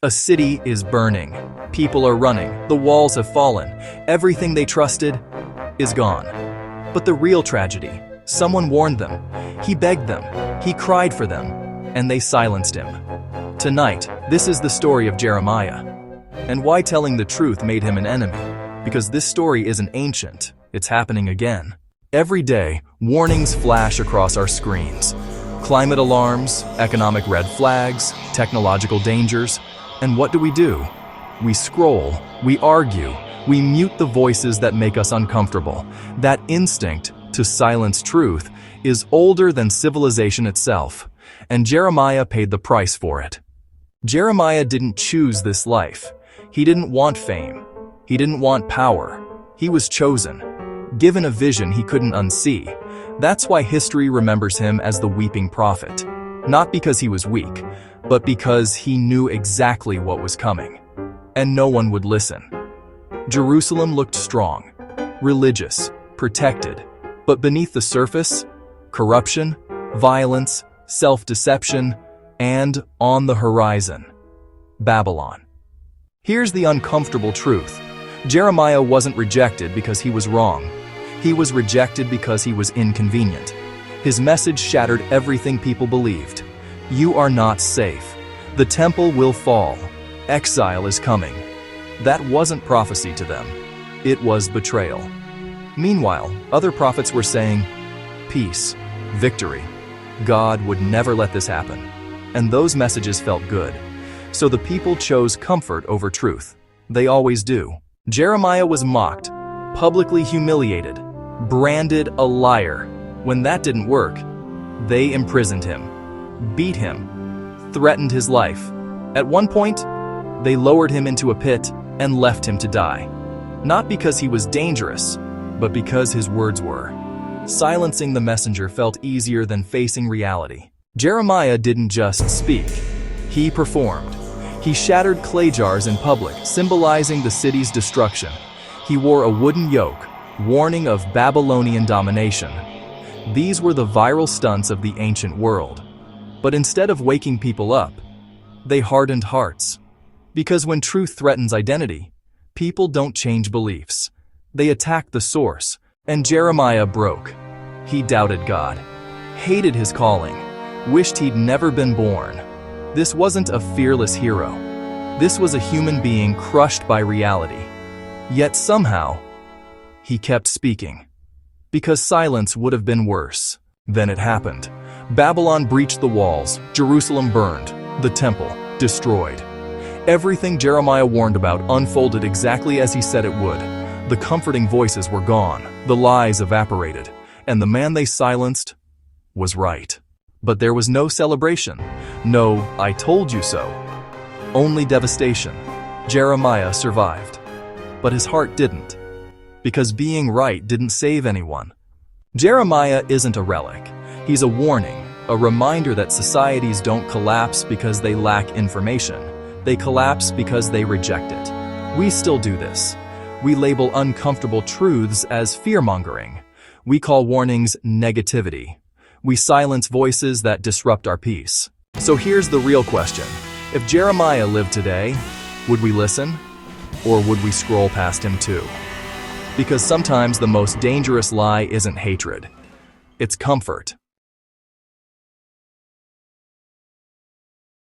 A city is burning. People are running. The walls have fallen. Everything they trusted is gone. But the real tragedy, someone warned them. He begged them. He cried for them. And they silenced him. Tonight, this is the story of Jeremiah. And why telling the truth made him an enemy. Because this story isn't ancient. It's happening again. Every day, warnings flash across our screens. Climate alarms, economic red flags, technological dangers. And what do? We scroll, we argue, we mute the voices that make us uncomfortable. That instinct to silence truth is older than civilization itself, and Jeremiah paid the price for it. Jeremiah didn't choose this life. He didn't want fame. He didn't want power. He was chosen, given a vision he couldn't unsee. That's why history remembers him as the weeping prophet. Not because he was weak, but because he knew exactly what was coming. And no one would listen. Jerusalem looked strong, religious, protected. But beneath the surface, corruption, violence, self-deception, and on the horizon, Babylon. Here's the uncomfortable truth. Jeremiah wasn't rejected because he was wrong. He was rejected because he was inconvenient. His message shattered everything people believed. You are not safe. The temple will fall. Exile is coming. That wasn't prophecy to them. It was betrayal. Meanwhile, other prophets were saying, peace, victory. God would never let this happen. And those messages felt good. So the people chose comfort over truth. They always do. Jeremiah was mocked, publicly humiliated, branded a liar. When that didn't work, they imprisoned him, beat him, threatened his life. At one point, they lowered him into a pit and left him to die. Not because he was dangerous, but because his words were. Silencing the messenger felt easier than facing reality. Jeremiah didn't just speak. He performed. He shattered clay jars in public, symbolizing the city's destruction. He wore a wooden yoke, warning of Babylonian domination. These were the viral stunts of the ancient world. But instead of waking people up, they hardened hearts. Because when truth threatens identity, people don't change beliefs. They attack the source. And Jeremiah broke. He doubted God, hated his calling, wished he'd never been born. This wasn't a fearless hero. This was a human being crushed by reality. Yet somehow, he kept speaking. Because silence would have been worse. Then it happened. Babylon breached the walls, Jerusalem burned, the temple destroyed. Everything Jeremiah warned about unfolded exactly as he said it would. The comforting voices were gone, the lies evaporated, and the man they silenced was right. But there was no celebration, no "I told you so." Only devastation. Jeremiah survived. But his heart didn't. Because being right didn't save anyone. Jeremiah isn't a relic. He's a warning, a reminder that societies don't collapse because they lack information. They collapse because they reject it. We still do this. We label uncomfortable truths as fear-mongering. We call warnings negativity. We silence voices that disrupt our peace. So here's the real question. If Jeremiah lived today, would we listen? Or would we scroll past him too? Because sometimes the most dangerous lie isn't hatred. It's comfort.